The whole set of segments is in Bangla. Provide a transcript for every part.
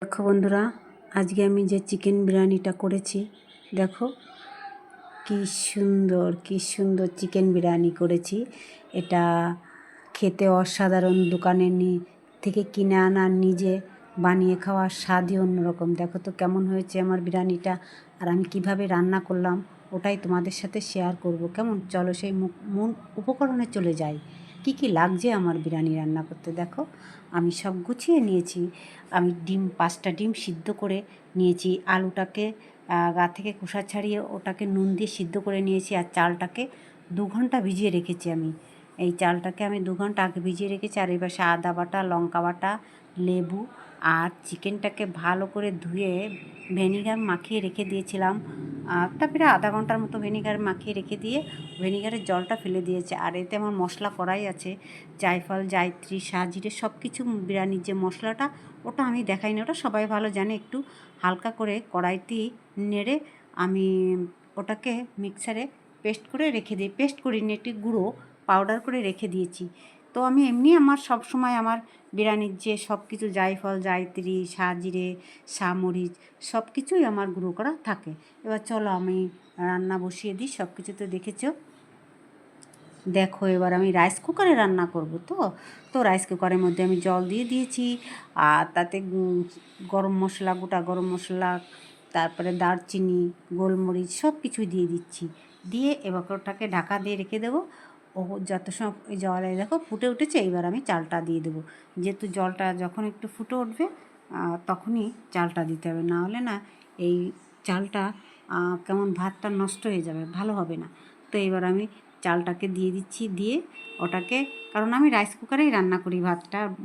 দেখো বন্ধুরা, আজকে আমি যে চিকেন বিরিয়ানিটা করেছি, দেখো কি সুন্দর চিকেন বিরিয়ানি করেছি। এটা খেতে অসাধারণ। দোকানের থেকে কিনে আনা, নিজে বানিয়ে খাওয়ার স্বাদই অন্যরকম। দেখো তো কেমন হয়েছে আমার বিরিয়ানিটা, আর আমি কিভাবে রান্না করলাম ওটাই তোমাদের সাথে শেয়ার করব। কেমন, চলো সেই মূল উপকরণে চলে যাই। কি লাগছে আমার বিরিয়ানি রান্না করতে দেখো। আমি সব গুছিয়ে নিয়েছি। আমি 5টা ডিম সিদ্ধ করে নিয়েছি। আলুটাকে গা থেকে খোসা ছাড়িয়ে ওটাকে নুন দিয়ে সিদ্ধ করে নিয়েছি। আর চালটাকে 2 ঘন্টা ভিজিয়ে রেখেছি আমি। এই চালটাকে আমি 2 ঘন্টা আগে ভিজিয়ে রেখেছি। আর এবার সে আদা বাটা, লঙ্কা বাটা, লেবু আর চিকেনটাকে ভালো করে ধুয়ে ভিনেগার মাখিয়ে রেখে দিয়েছিলাম। তারপরে আধা ঘন্টার মতো ভিনেগার মাখিয়ে রেখে দিয়ে ভিনেগারের জলটা ফেলে দিয়েছে। আর এতে আমার মশলা করাই আছে, জায়ফল, জায়ত্রী, সাজিরে সব কিছু। বিরিয়ানির যে মশলাটা ওটা আমি দেখাই না, ওটা সবাই ভালো জানে। একটু হালকা করে কড়াইতেই নেড়ে আমি ওটাকে মিক্সারে পেস্ট করে রেখে দিই। পেস্ট করিনি, একটু গুঁড়ো পাউডার করে রেখে দিয়েছি। তো আমি এমনি আমার সব সময় আমার বিরিয়ানির যে সব কিছু জায়ফল, জায়ত্রী, সাজিরে, সামরিচ সব কিছুই আমার গুঁড়ো করা থাকে। এবার চলো আমি রান্না বসিয়ে দিই। সব কিছু তো দেখেছো। দেখো এবার আমি রাইস কুকারে রান্না করব। তো রাইস কুকারের মধ্যে আমি জল দিয়ে দিয়েছি। আর তাতে গরম মশলা, গোটা গরম মশলা, তারপরে দারচিনি, গোলমরিচ সব কিছুই দিয়ে দিচ্ছি। দিয়ে এবার ওটাকে ঢাকা দিয়ে রেখে দেবো। ও যত সময় ওই জলে দেখো ফুটে উঠেছে, এবার আমি চালটা দিয়ে দেবো। যেহেতু জলটা যখন একটু ফুটে উঠবে তখনই চালটা দিতে হবে, না হলে না এই চালটা কেমন ভাতটা নষ্ট হয়ে যাবে, ভালো হবে না। তো এবার আমি চালটাকে দিয়ে দিচ্ছি। দিয়ে ওটাকে, কারণ আমি রাইস কুকারেই রান্না করি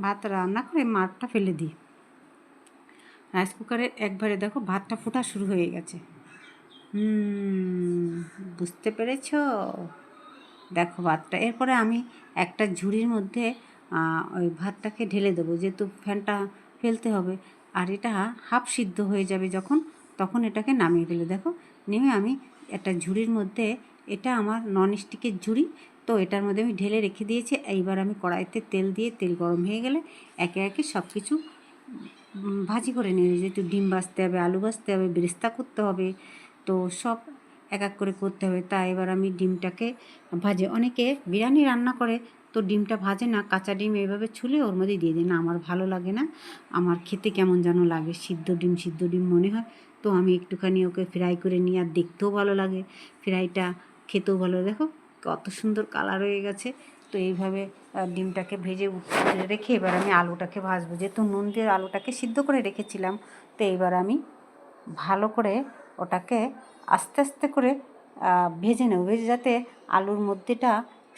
ভাত রান্না করে মাঠটা ফেলে দিই। রাইস কুকারের একবারে দেখো ভাতটা ফোটা শুরু হয়ে গেছে। বুঝতে পেরেছ? দেখো ভাতটা, এরপরে আমি একটা ঝুড়ির মধ্যে ওই ভাতটাকে ঢেলে দেবো, যেহেতু ফ্যানটা ফেলতে হবে। আর এটা হাফ সিদ্ধ হয়ে যাবে যখন, তখন এটাকে নামিয়ে ফেলে দেখো। নেমে আমি একটা ঝুড়ির মধ্যে, এটা আমার ননস্টিকের ঝুড়ি, তো এটার মধ্যে আমি ঢেলে রেখে দিয়েছি। এইবার আমি কড়াইতে তেল দিয়ে, তেল গরম হয়ে গেলে একে একে সব কিছু ভাজি করে নিয়ে, যেহেতু ডিম ভাজতে হবে, আলু ভাজতে হবে, বেরেস্তা করতে হবে, তো সব এক এক করে করতে হবে। তাই এবার আমি ডিমটাকে ভাজে, অনেকে বিরিয়ানি রান্না করে তো ডিমটা ভাজে না, কাঁচা ডিম এইভাবে ছুলে ওর মধ্যে দিয়ে দিই। না, আমার ভালো লাগে না, আমার খেতে কেমন যেন লাগে, সিদ্ধ ডিম মনে হয়। তো আমি একটুখানি ওকে ফ্রাই করে নিই, আর দেখতেও ভালো লাগে ফ্রাইটা, খেতেও ভালো। দেখো কত সুন্দর কালার হয়ে গেছে। তো এইভাবে ডিমটাকে ভেজে রেখে এবার আমি আলুটাকে ভাজবো। যেহেতু নুন দিয়ে আলুটাকে সিদ্ধ করে রেখেছিলাম, তো এবার আমি ভালো করে ওটাকে আস্তে আস্তে করে ভেজে নেব, ভেজে যাতে আলুর মধ্যেটা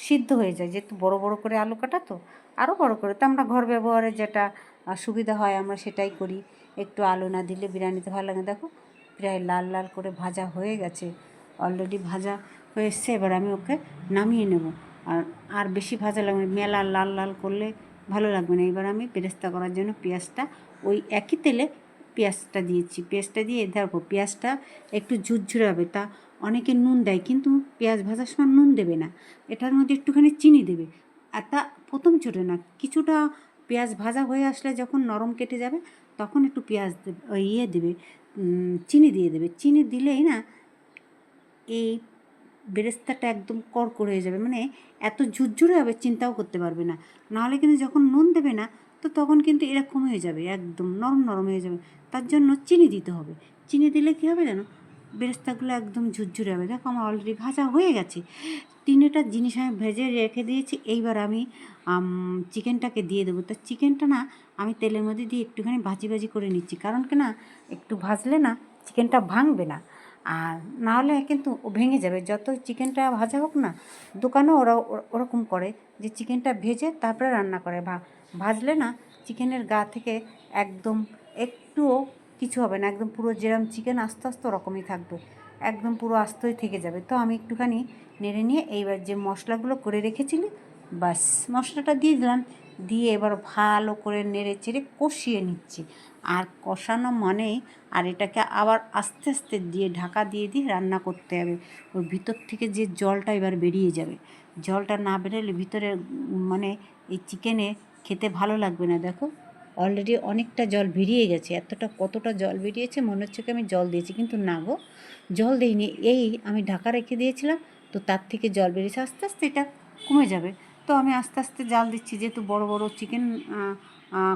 সিদ্ধ হয়ে যায়। যেহেতু বড় বড় করে আলু কাটা, তো আরও বড় করে, তো আমরা ঘর ব্যবহারে যেটা সুবিধা হয় আমরা সেটাই করি। একটু আলু না দিলে বিরিয়ানিতে ভালো লাগে। দেখো প্রায় লাল লাল করে ভাজা হয়ে গেছে, অলরেডি ভাজা হয়ে এসছে। এবার আমি ওকে নামিয়ে নেব। আর বেশি ভাজা লাগবে না, মেলা লাল লাল করলে ভালো লাগবে না। এবার আমি বেরেস্তা করার জন্য পেঁয়াজটা ওই একই তেলে পেঁয়াজটা দিয়েছি। পেঁয়াজটা দিয়ে দেখো পেঁয়াজটা একটু ঝুরঝুরে হবে। তা অনেকে নুন দেয়, কিন্তু পেঁয়াজ ভাজার সময় নুন দেবে না, এটার মধ্যে একটুখানি চিনি দেবে। আর তা প্রথম চোটে না, কিছুটা পেঁয়াজ ভাজা হয়ে আসলে যখন নরম কেটে যাবে, তখন একটু পেঁয়াজ দেবে, দেবে, চিনি দিয়ে দেবে। চিনি দিলেই না এই বেরেস্তাটা একদম কড়কড় হয়ে যাবে, মানে এত ঝুরঝুরে হবে চিন্তাও করতে পারবে না। নাহলে কিন্তু যখন নুন দেবে না, তো তখন কিন্তু এরকম হয়ে যাবে, একদম নরম নরম হয়ে যাবে। তার জন্য চিনি দিতে হবে। চিনি দিলে কী হবে জানো, বেরেস্তাগুলো একদম ঝুরঝুরে হবে। দেখো আমার অলরেডি ভাজা হয়ে গেছে, 3টা জিনিস আমি ভেজে রেখে দিয়েছি। এইবার আমি চিকেনটাকে দিয়ে দেবো। তা চিকেনটা না আমি তেলের মধ্যে দিয়ে একটুখানি ভাজি করে নিচ্ছি, কারণ কি না একটু ভাজলে না চিকেনটা ভাঙবে না, আর নাহলে কিন্তু ও ভেঙে যাবে। যত চিকেনটা ভাজা হোক না, দোকানেও ওরা ওরকম করে যে চিকেনটা ভেজে তারপরে রান্না করে। ভাজলে না চিকেনের গা থেকে একদম একটুও কিছু হবে না, একদম পুরো যেরকম চিকেন আস্তে আস্তে ওরকমই থাকবে, একদম পুরো আস্তই থেকে যাবে। তো আমি একটুখানি নেড়ে নিয়ে এইবার যে মশলাগুলো করে রেখেছিলি, বাস মশলাটা দিয়ে দিলাম। দিয়ে এবার ভালো করে নেড়ে চেড়ে কষিয়ে নিচ্ছি। আর কষানো মানেই, আর এটাকে আবার আস্তে আস্তে দিয়ে ঢাকা দিয়ে রান্না করতে হবে। ওর ভিতর থেকে যে জলটা এবার বেরিয়ে যাবে, জলটা না বেরোলে ভিতরে মানে এই চিকেনে খেতে ভালো লাগবে না। দেখো অলরেডি অনেকটা জল বেরিয়ে গেছে। কতটা জল বেরিয়েছে মনে হচ্ছে কি আমি জল দিয়েছি, কিন্তু না গো, জল দিইনি। এই আমি ঢাকা রেখে দিয়েছিলাম, তো তার থেকে জল বেরিয়েছে। আস্তে আস্তে এটা কমে যাবে। তো আমি আস্তে আস্তে জাল দিচ্ছি, যেহেতু বড় বড় চিকেন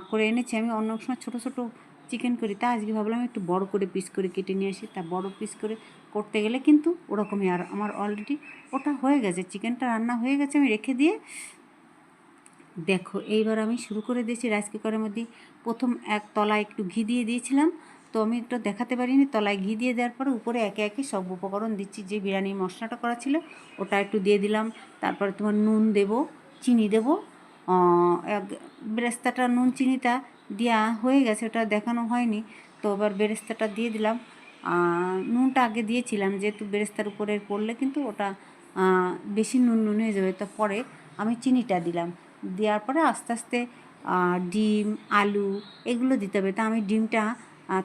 করে এনেছি। আমি অন্য সময় ছোটো ছোটো চিকেন করি, তা আজকে ভাবলাম একটু বড় করে পিস করে কেটে নিয়ে আসি। তা বড় পিস করে করতে গেলে কিন্তু ওরকমই। আর আমার অলরেডি ওটা হয়ে গেছে, চিকেনটা রান্না হয়ে গেছে। আমি রেখে দিয়ে দেখো এইবার আমি শুরু করে দিয়েছি রাইস কুকারের মধ্যে। প্রথম এক তলায় একটু ঘি দিয়ে দিয়েছিলাম, তো আমি একটু দেখাতে পারিনি। তলায় ঘি দিয়ে দেওয়ার পরে উপরে একে একে সব উপকরণ দিচ্ছি। যে বিরিয়ানির মশলাটা করা ছিল ওটা একটু দিয়ে দিলাম। তারপরে তোমার নুন দেবো, চিনি দেবো। বেরেস্তাটা নুন চিনিটা দেওয়া হয়ে গেছে, ওটা দেখানো হয়নি। তো এবার বেরেস্তাটা দিয়ে দিলাম। নুনটা আগে দিয়েছিলাম, যেহেতু বেরেস্তার উপরে পড়লে কিন্তু ওটা বেশি নুন হয়ে যাবে। তো পরে আমি চিনিটা দিলাম। দেওয়ার পরে আস্তে আস্তে ডিম, আলু এগুলো দিতে হবে। তা আমি ডিমটা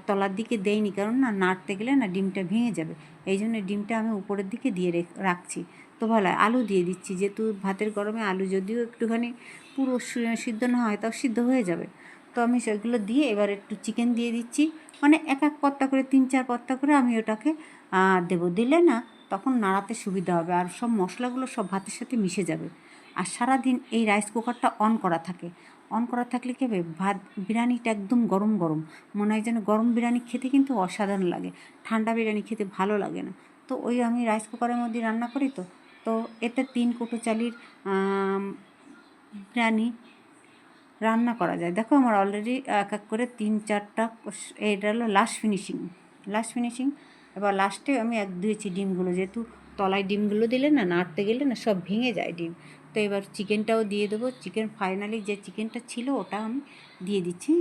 তলার দিকে দেইনি, কারণ না নাড়তে গেলে না ডিমটা ভেঙে যাবে। এই জন্য ডিমটা আমি উপরের দিকে দিয়ে রাখছি। তো ভালো আলু দিয়ে দিচ্ছি, যেহেতু ভাতের গরমে আলু যদিও একটুখানি পুরো সিদ্ধ না হয়, তাও সিদ্ধ হয়ে যাবে। তো আমি সেগুলো দিয়ে এবার একটু চিকেন দিয়ে দিচ্ছি। মানে এক এক পত্তা করে 3-4 পত্তা করে আমি ওটাকে দেবো। দিলে না তখন নাড়াতে সুবিধা হবে, আর সব মশলাগুলো সব ভাতের সাথে মিশে যাবে। আর সারাদিন এই রাইস কুকারটা অন করা থাকে। অন করা থাকলে কী হবে, বিরিয়ানিটা একদম গরম গরম মনে হয় যেন। গরম বিরিয়ানি খেতে কিন্তু অসাধারণ লাগে, ঠান্ডা বিরিয়ানি খেতে ভালো লাগে না। তো ওই আমি রাইস কুকারের মধ্যে রান্না করি। তো এতে 3 কৌটো চালের বিরিয়ানি রান্না করা যায়। দেখো আমার অলরেডি এক এক করে 3-4টা, এটা হলো লাস্ট ফিনিশিং। এবার লাস্টে আমি দিয়েছি ডিমগুলো, যেহেতু তলায় ডিমগুলো দিলে না নাড়তে গেলে না সব ভেঙে যায় ডিম। তো এবার চিকেনটাও দিয়ে দেবো। চিকেন ফাইনালি যে চিকেনটা ছিল ওটা আমি দিয়ে দিচ্ছি।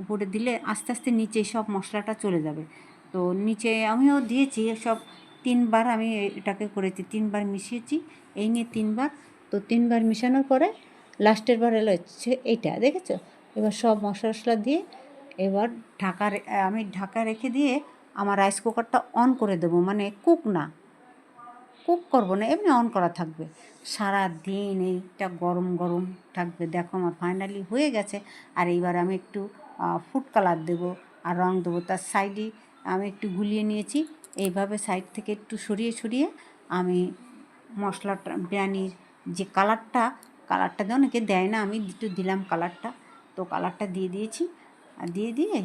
উপরে দিলে আস্তে আস্তে নিচে সব মশলাটা চলে যাবে। তো নিচে আমিও দিয়েছি সব। 3বার আমি এটাকে করেছি, 3বার মিশিয়েছি। এই নিয়ে 3বার। তো 3বার মিশানোর পরে লাস্টের বার এলো হচ্ছে এইটা, দেখেছো? এবার সব মশলা দিয়ে এবার আমি ঢাকা রেখে দিয়ে আমার রাইস কুকারটা অন করে দেবো। মানে কুক করবো না, এমনি অন করা থাকবে। সারা দিন এইটা গরম গরম থাকবে। দেখো আমার ফাইনালি হয়ে গেছে। আর এইবার আমি একটু ফুড কালার দেবো আর রং দেবো। তার সাইডে আমি একটু গুলিয়ে নিয়েছি। এইভাবে সাইড থেকে একটু সরিয়ে সরিয়ে আমি মশলাটা, বিরিয়ানির যে কালারটা দিয়ে অনেকে দেয় না, আমি একটু দিলাম কালারটা। তো কালারটা দিয়ে দিয়েছি। আর দিয়ে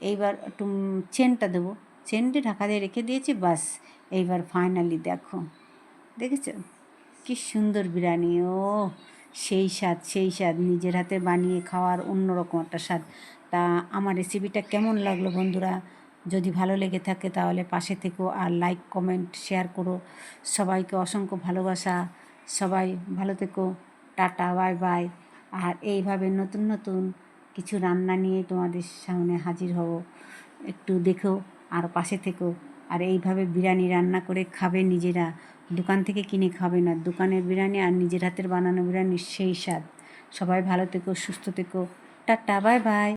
এইবার একটু চেনটা দেবো। চেনটি ঢাকা দিয়ে রেখে দিয়েছি, বাস। এইবার ফাইনালি দেখেছো কি সুন্দর বিরিয়ানি। ও সেই স্বাদ নিজের হাতে বানিয়ে খাওয়ার অন্যরকম একটা স্বাদ। তা আমার রেসিপিটা কেমন লাগলো বন্ধুরা? যদি ভালো লেগে থাকে তাহলে পাশে থেকো, আর লাইক কমেন্ট শেয়ার করো। সবাইকে অসংখ্য ভালোবাসা। সবাই ভালো থেকো। Tata, bye bye. আর এইভাবে নতুন নতুন কিছু রান্না নিয়ে তোমাদের সামনে হাজির হব। একটু দেখো আর পাশে থেকো। আর এইভাবে বিরিয়ানি রান্না করে খাবে নিজেরা, দোকান থেকে কিনে খাবে না। দোকানের বিরিয়ানি আর নিজের হাতের বানানো বিরিয়ানির সেই স্বাদ। সবাই ভালো থেকো, সুস্থ থেকো। Tata, bye bye.